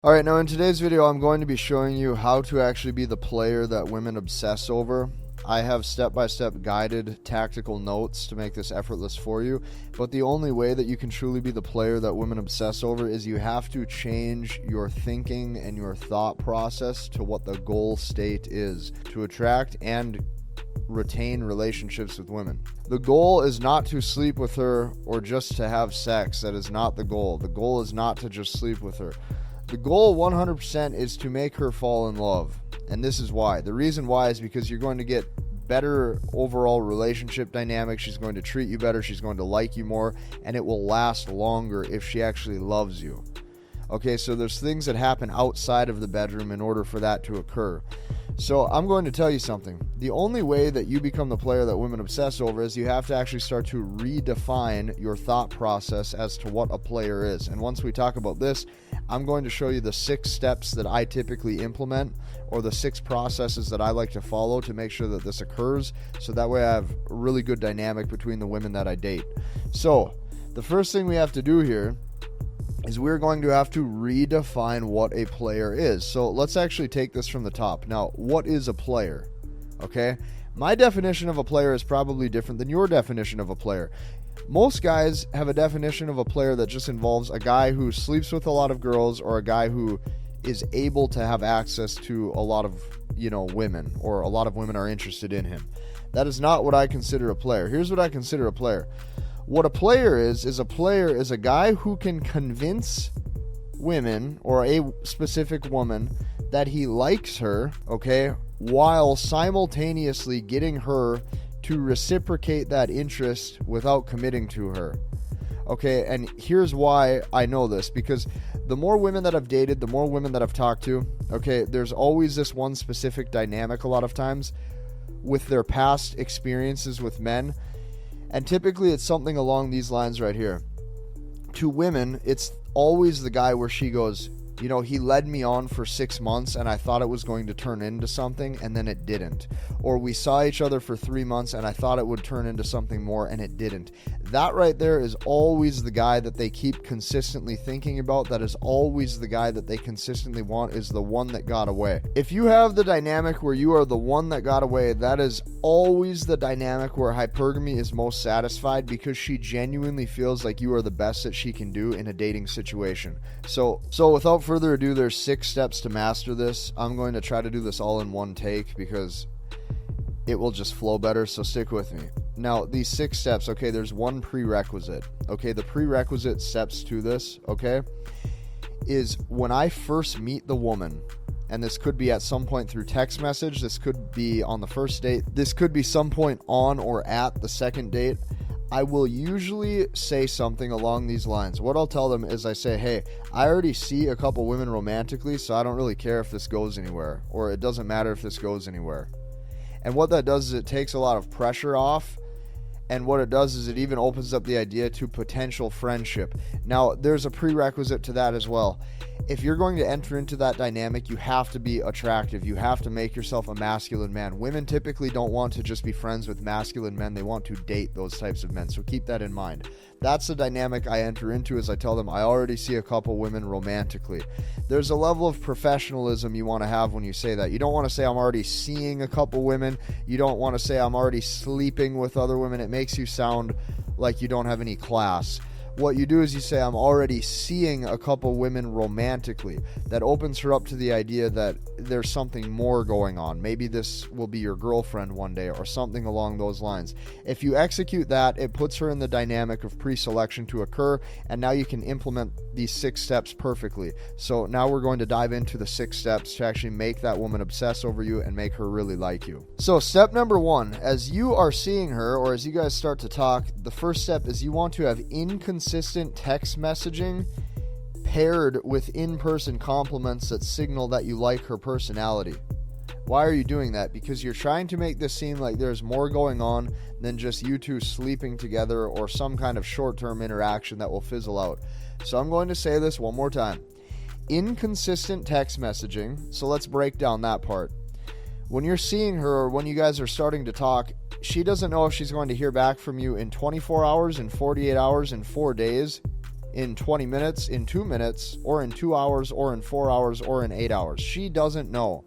Alright, now in today's video I'm going to be showing you how to actually be the player that women obsess over. I have step-by-step guided tactical notes to make this effortless for you, but the only way that you can truly be the player that women obsess over is you have to change your thinking and your thought process to what the goal state is to attract and retain relationships with women. The goal is not to sleep with her or just to have sex. That is not the goal. The goal is not to just sleep with her. The goal 100% is to make her fall in love. And this is why. The reason why is because you're going to get better overall relationship dynamics. She's going to treat you better. She's going to like you more. And it will last longer if she actually loves you. Okay, so there's things that happen outside of the bedroom in order for that to occur. So I'm going to tell you something. The only way that you become the player that women obsess over is you have to actually start to redefine your thought process as to what a player is. And once we talk about this, I'm going to show you the 6 steps that I typically implement, or the 6 processes that I like to follow to make sure that this occurs, so that way I have a really good dynamic between the women that I date. So the first thing we have to do here is we're going to have to redefine what a player is. So let's actually take this from the top. Now, what is a player? Okay, my definition of a player is probably different than your definition of a player. Most guys have a definition of a player that just involves a guy who sleeps with a lot of girls, or a guy who is able to have access to a lot of, women, or a lot of women are interested in him. That is not what I consider a player. Here's what I consider a player. What a player is a guy who can convince women, or a specific woman, that he likes her, okay, while simultaneously getting her to reciprocate that interest without committing to her. Okay, and here's why I know this, because the more women that I've dated, the more women that I've talked to, okay, there's always this one specific dynamic a lot of times with their past experiences with men. And typically it's something along these lines right here. To women, it's always the guy where she goes, he led me on for 6 months and I thought it was going to turn into something and then it didn't. Or we saw each other for 3 months and I thought it would turn into something more and it didn't. That right there is always the guy that they keep consistently thinking about. That is always the guy that they consistently want, is the one that got away. If you have the dynamic where you are the one that got away, that is always the dynamic where hypergamy is most satisfied, because she genuinely feels like you are the best that she can do in a dating situation. So without further ado, there's 6 steps to master this. I'm going to try to do this all in one take because it will just flow better, so stick with me. Now, these 6 steps, okay, there's one prerequisite. Okay, the prerequisite steps to this, okay, is when I first meet the woman, and this could be at some point through text message, this could be on the first date, this could be some point on or at the second date, I will usually say something along these lines. What I'll tell them is I say, hey, I already see a couple women romantically, so I don't really care if this goes anywhere, or it doesn't matter if this goes anywhere. And what that does is it takes a lot of pressure off, and what it does is it even opens up the idea to potential friendship. Now, there's a prerequisite to that as well. If you're going to enter into that dynamic, you have to be attractive. You have to make yourself a masculine man. Women typically don't want to just be friends with masculine men. They want to date those types of men. So keep that in mind. That's the dynamic I enter into, as I tell them I already see a couple women romantically. There's a level of professionalism you want to have when you say that. You don't want to say I'm already seeing a couple women. You don't want to say I'm already sleeping with other women. It makes you sound like you don't have any class. What you do is you say, I'm already seeing a couple women romantically. That opens her up to the idea that there's something more going on. Maybe this will be your girlfriend one day, or something along those lines. If you execute that, it puts her in the dynamic of pre-selection to occur, and now you can implement these 6 steps perfectly. So now we're going to dive into the 6 steps to actually make that woman obsess over you and make her really like you. So step number 1, as you are seeing her, or as you guys start to talk, the first step is you want to have inconsistent text messaging paired with in-person compliments that signal that you like her personality. Why are you doing that? Because you're trying to make this seem like there's more going on than just you two sleeping together or some kind of short-term interaction that will fizzle out. So I'm going to say this one more time. Inconsistent text messaging. So let's break down that part. When you're seeing her, or when you guys are starting to talk, she doesn't know if she's going to hear back from you in 24 hours, in 48 hours, in 4 days. in 20 minutes, in 2 minutes, or in 2 hours, or in 4 hours, or in 8 hours. She doesn't know.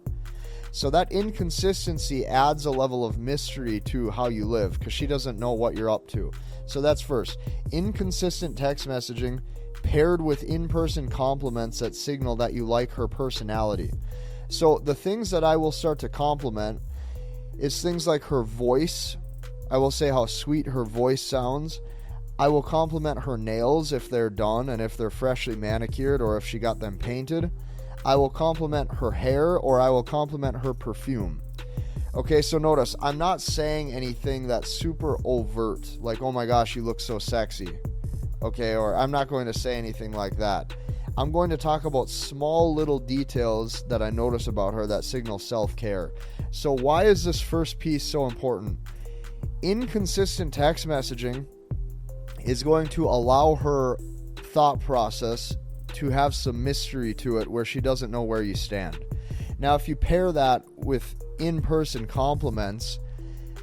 So that inconsistency adds a level of mystery to how you live because she doesn't know what you're up to. So that's first. Inconsistent text messaging paired with in-person compliments that signal that you like her personality. So the things that I will start to compliment is things like her voice. I will say how sweet her voice sounds. I will compliment her nails if they're done and if they're freshly manicured or if she got them painted. I will compliment her hair, or I will compliment her perfume. Okay, so notice, I'm not saying anything that's super overt, like, oh my gosh, you look so sexy. Okay, or I'm not going to say anything like that. I'm going to talk about small little details that I notice about her that signal self-care. So why is this first piece so important? Inconsistent text messaging is going to allow her thought process to have some mystery to it where she doesn't know where you stand. Now, if you pair that with in-person compliments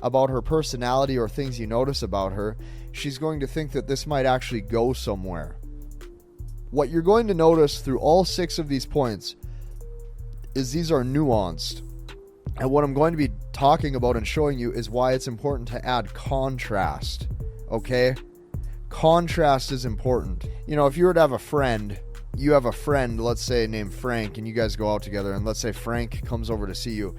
about her personality or things you notice about her, she's going to think that this might actually go somewhere. What you're going to notice through all 6 of these points is these are nuanced. And what I'm going to be talking about and showing you is why it's important to add contrast. Okay? Contrast is important. You know, if you were to have a friend, you have a friend, let's say named Frank, and you guys go out together, and let's say Frank comes over to see you.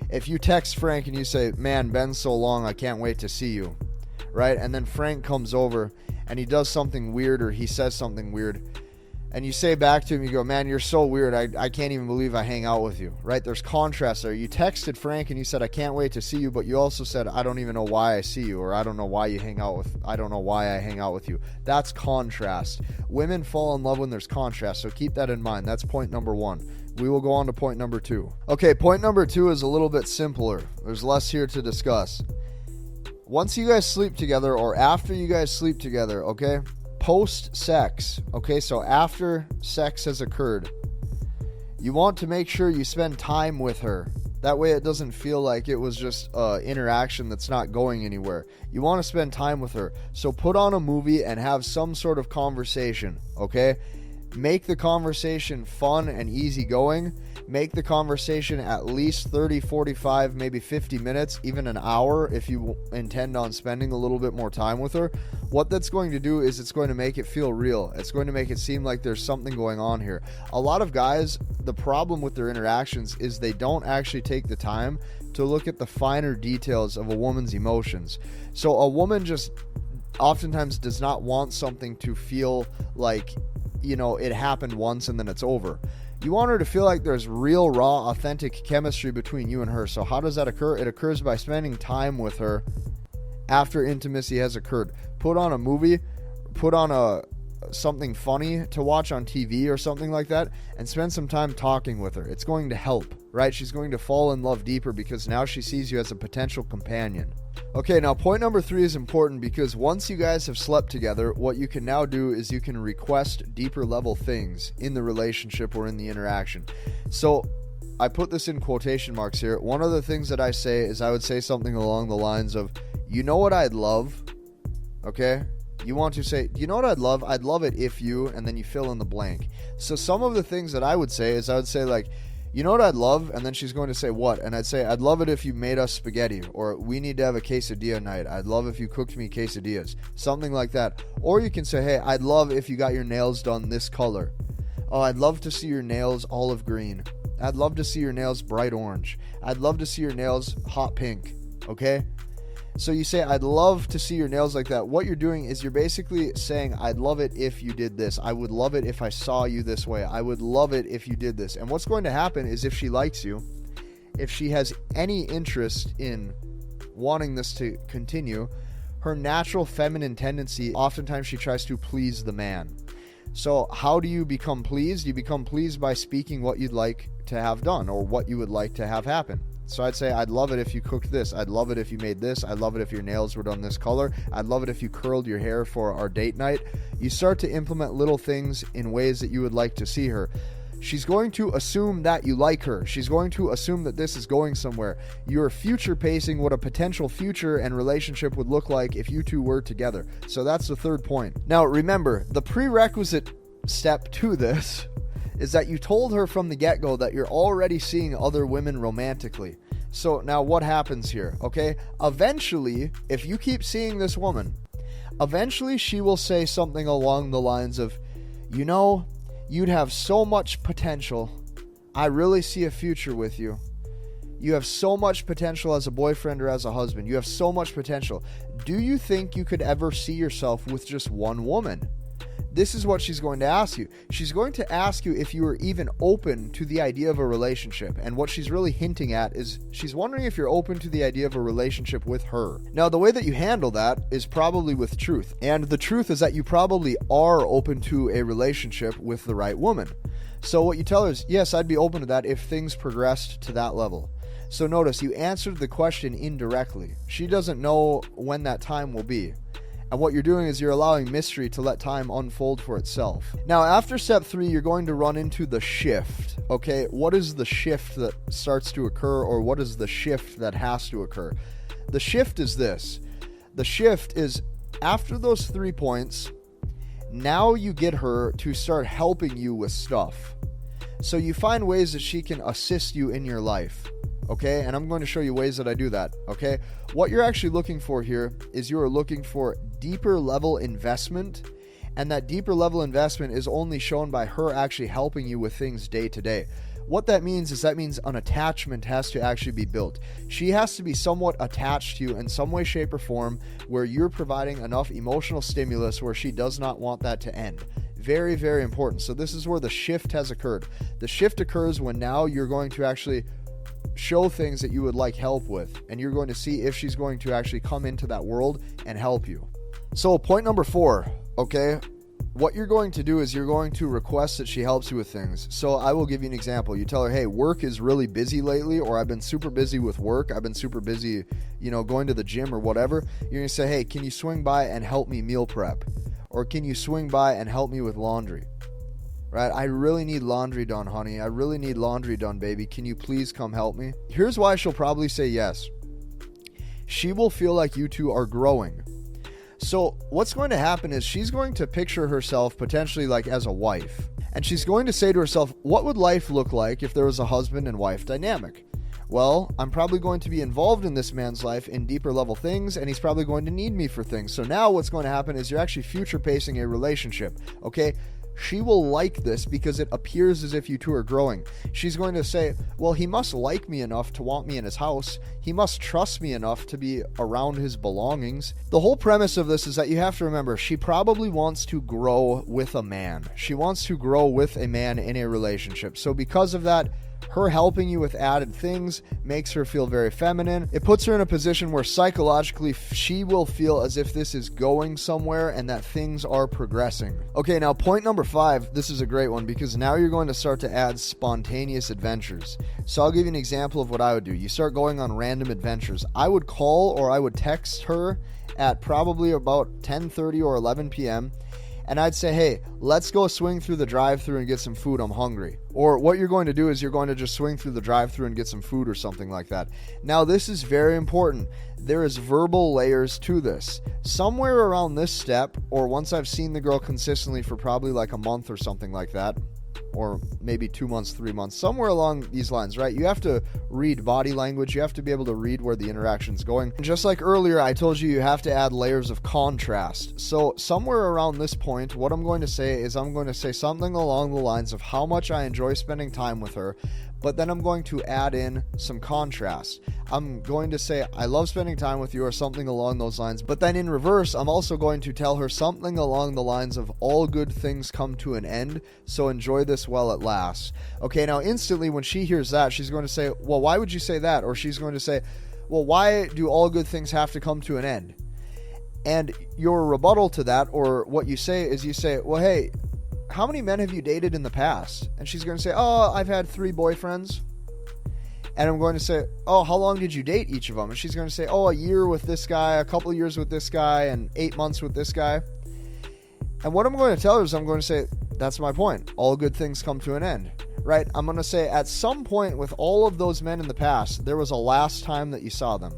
If you text Frank and you say, man, been so long, I can't wait to see you, right? And then Frank comes over and he does something weird, or he says something weird, and you say back to him, you go, man, you're so weird, I can't even believe I hang out with you, right? There's contrast there. You texted Frank and you said, I can't wait to see you, but you also said, I don't even know why I see you, or I don't know why I hang out with you. That's contrast. Women fall in love when there's contrast, so keep that in mind. That's point number 1. We will go on to point number 2. Okay, point number 2 is a little bit simpler. There's less here to discuss. Once you guys sleep together, or after you guys sleep together, okay? Post-sex, okay, so after sex has occurred, you want to make sure you spend time with her. That way it doesn't feel like it was just interaction that's not going anywhere. You want to spend time with her. So put on a movie and have some sort of conversation, okay? Make the conversation fun and easygoing. Make the conversation at least 30, 45, maybe 50 minutes, even an hour if you intend on spending a little bit more time with her. What that's going to do is it's going to make it feel real. It's going to make it seem like there's something going on here. A lot of guys, the problem with their interactions is they don't actually take the time to look at the finer details of a woman's emotions. So a woman just oftentimes does not want something to feel like, you know, it happened once and then it's over. You want her to feel like there's real, raw, authentic chemistry between you and her. So how does that occur? It occurs by spending time with her after intimacy has occurred. Put on a movie, put on something funny to watch on TV or something like that, and spend some time talking with her. It's going to help, right? She's going to fall in love deeper because now she sees you as a potential companion. Okay, now point number 3 is important because once you guys have slept together, what you can now do is you can request deeper level things in the relationship or in the interaction. So I put this in quotation marks here. One of the things that I say is I would say something along the lines of, you know what I'd love? Okay? You want to say, you know what I'd love? I'd love it if you, and then you fill in the blank. So some of the things that I would say is I would say like, you know what I'd love? And then she's going to say what? And I'd say, I'd love it if you made us spaghetti, or we need to have a quesadilla night. I'd love if you cooked me quesadillas. Something like that. Or you can say, hey, I'd love if you got your nails done this color. Oh, I'd love to see your nails olive green. I'd love to see your nails bright orange. I'd love to see your nails hot pink. Okay? So you say, I'd love to see your nails like that. What you're doing is you're basically saying, I'd love it if you did this. I would love it if I saw you this way. I would love it if you did this. And what's going to happen is if she likes you, if she has any interest in wanting this to continue, her natural feminine tendency, oftentimes she tries to please the man. So how do you become pleased? You become pleased by speaking what you'd like to have done or what you would like to have happen. So I'd say, I'd love it if you cooked this. I'd love it if you made this. I'd love it if your nails were done this color. I'd love it if you curled your hair for our date night. You start to implement little things in ways that you would like to see her. She's going to assume that you like her. She's going to assume that this is going somewhere. You're future pacing what a potential future and relationship would look like if you two were together. So that's the third point. Now remember, the prerequisite step to this is that you told her from the get-go that you're already seeing other women romantically. So now what happens here, okay? Eventually, if you keep seeing this woman, eventually she will say something along the lines of, you know, you'd have so much potential. I really see a future with you. You have so much potential as a boyfriend or as a husband. You have so much potential. Do you think you could ever see yourself with just one woman? This is what she's going to ask you. She's going to ask you if you are even open to the idea of a relationship. And what she's really hinting at is she's wondering if you're open to the idea of a relationship with her. Now, the way that you handle that is probably with truth. And the truth is that you probably are open to a relationship with the right woman. So what you tell her is, yes, I'd be open to that if things progressed to that level. So notice you answered the question indirectly. She doesn't know when that time will be. And what you're doing is you're allowing mystery to let time unfold for itself. Now, after step 3, you're going to run into the shift. Okay, what is the shift that starts to occur, or what is the shift that has to occur? The shift is this. The shift is after those 3 points, now you get her to start helping you with stuff. So you find ways that she can assist you in your life. Okay, and I'm going to show you ways that I do that. Okay, what you're actually looking for here is you are looking for deeper level investment, and that deeper level investment is only shown by her actually helping you with things day to day. What that means is that means an attachment has to actually be built. She has to be somewhat attached to you in some way, shape, or form where you're providing enough emotional stimulus where she does not want that to end. Very, very important. So this is where the shift has occurred. The shift occurs when now you're going to actually show things that you would like help with, and you're going to see if she's going to actually come into that world and help you. So point number 4, okay, what you're going to do is you're going to request that she helps you with things. So I will give you an example. You tell her, hey, work is really busy lately, or I've been super busy with work. I've been super busy, going to the gym or whatever. You're going to say, hey, can you swing by and help me meal prep? Or can you swing by and help me with laundry? Right? I really need laundry done, honey. I really need laundry done, baby. Can you please come help me? Here's why she'll probably say yes. She will feel like you two are growing. So what's going to happen is she's going to picture herself potentially like as a wife. And she's going to say to herself, what would life look like if there was a husband and wife dynamic? Well, I'm probably going to be involved in this man's life in deeper level things, and he's probably going to need me for things. So now what's going to happen is you're actually future pacing a relationship, okay? She will like this because it appears as if you two are growing. She's going to say, well, he must like me enough to want me in his house. He must trust me enough to be around his belongings. The whole premise of this is that you have to remember, she probably wants to grow with a man. She wants to grow with a man in a relationship. So because of that, her helping you with added things makes her feel very feminine. It puts her in a position where psychologically she will feel as if this is going somewhere and that things are progressing. Okay, now point number 5, this is a great one because now you're going to start to add spontaneous adventures. So I'll give you an example of what I would do. You start going on random adventures. I would call or I would text her at probably about 10:30 or 11 p.m. and I'd say, hey, let's go swing through the drive-thru and get some food. I'm hungry. Or what you're going to do is you're going to just swing through the drive-thru and get some food or something like that. Now, this is very important. There is verbal layers to this. Somewhere around this step, or once I've seen the girl consistently for probably like a month or something like that, or maybe 2 months, 3 months, somewhere along these lines, right? You have to read body language. You have to be able to read where the interaction's going. And just like earlier, I told you have to add layers of contrast. So somewhere around this point, what I'm going to say is I'm going to say something along the lines of how much I enjoy spending time with her, but then I'm going to add in some contrast. I'm going to say, I love spending time with you, or something along those lines. But then in reverse, I'm also going to tell her something along the lines of all good things come to an end, so enjoy this while it lasts. Okay, now instantly when she hears that, she's going to say, well, why would you say that? Or she's going to say, well, why do all good things have to come to an end? And your rebuttal to that, or what you say, is you say, well, hey, how many men have you dated in the past? And she's going to say, oh, I've had 3 boyfriends. And I'm going to say, oh, how long did you date each of them? And she's going to say, oh, a year with this guy, a couple of years with this guy, and 8 months with this guy. And what I'm going to tell her is I'm going to say, that's my point. All good things come to an end. right? I'm going to say at some point with all of those men in the past, there was a last time that you saw them.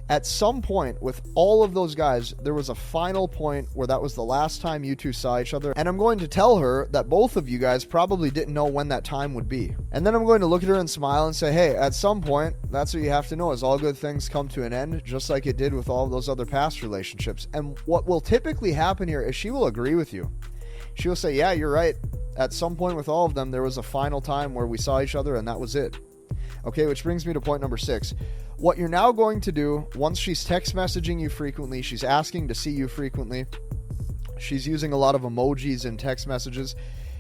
At some point with all of those guys, there was a final point where that was the last time you two saw each other. And I'm going to tell her that both of you guys probably didn't know when that time would be. And then I'm going to look at her and smile and say, hey, at some point, that's what you have to know is all good things come to an end, just like it did with all of those other past relationships. And what will typically happen here is she will agree with you. She will say, yeah, you're right. At some point with all of them, there was a final time where we saw each other and that was it. Okay, which brings me to point number 6. What you're now going to do, once she's text messaging you frequently, she's asking to see you frequently, she's using a lot of emojis in text messages,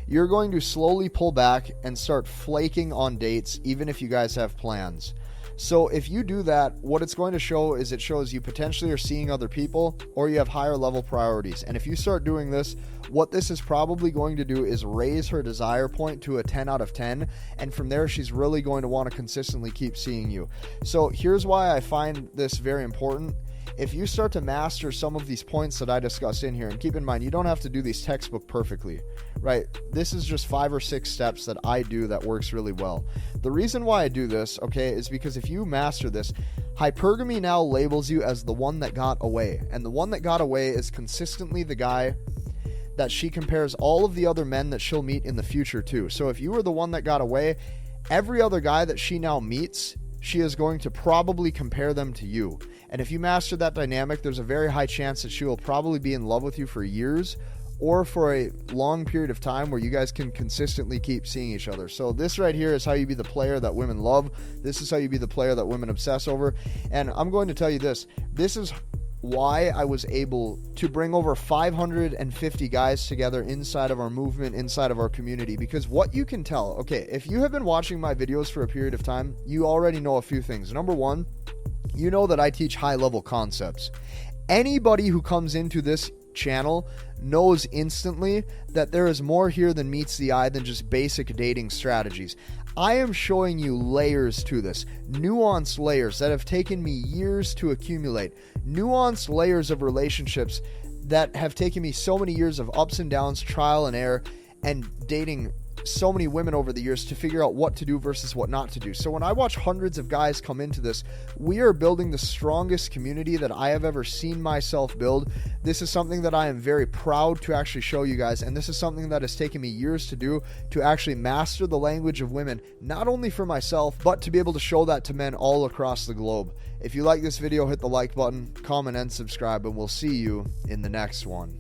you're going to slowly pull back and start flaking on dates, even if you guys have plans. So if you do that, what it's going to show is it shows you potentially are seeing other people or you have higher level priorities. And if you start doing this, what this is probably going to do is raise her desire point to a 10 out of 10. And from there, she's really going to want to consistently keep seeing you. So here's why I find this very important. If you start to master some of these points that I discussed in here, and keep in mind, you don't have to do these textbook perfectly, right? This is just 5 or 6 steps that I do that works really well. The reason why I do this, okay, is because if you master this, hypergamy now labels you as the one that got away. And the one that got away is consistently the guy that she compares all of the other men that she'll meet in the future to. So if you were the one that got away, every other guy that she now meets, she is going to probably compare them to you. And if you master that dynamic, there's a very high chance that she will probably be in love with you for years or for a long period of time where you guys can consistently keep seeing each other. So this right here is how you be the player that women love. This is how you be the player that women obsess over. And I'm going to tell you this. This is why I was able to bring over 550 guys together inside of our movement, inside of our community. Because what you can tell, okay, if you have been watching my videos for a period of time, you already know a few things. Number one, you know that I teach high-level concepts. Anybody who comes into this channel knows instantly that there is more here than meets the eye than just basic dating strategies. I am showing you layers to this, nuanced layers that have taken me years to accumulate, nuanced layers of relationships that have taken me so many years of ups and downs, trial and error, and dating so many women over the years to figure out what to do versus what not to do. So when I watch hundreds of guys come into this, we are building the strongest community that I have ever seen myself build. This is something that I am very proud to actually show you guys, and this is something that has taken me years to do, to actually master the language of women, not only for myself, but to be able to show that to men all across the globe. If you like this video, hit the like button, comment, and subscribe, and we'll see you in the next one.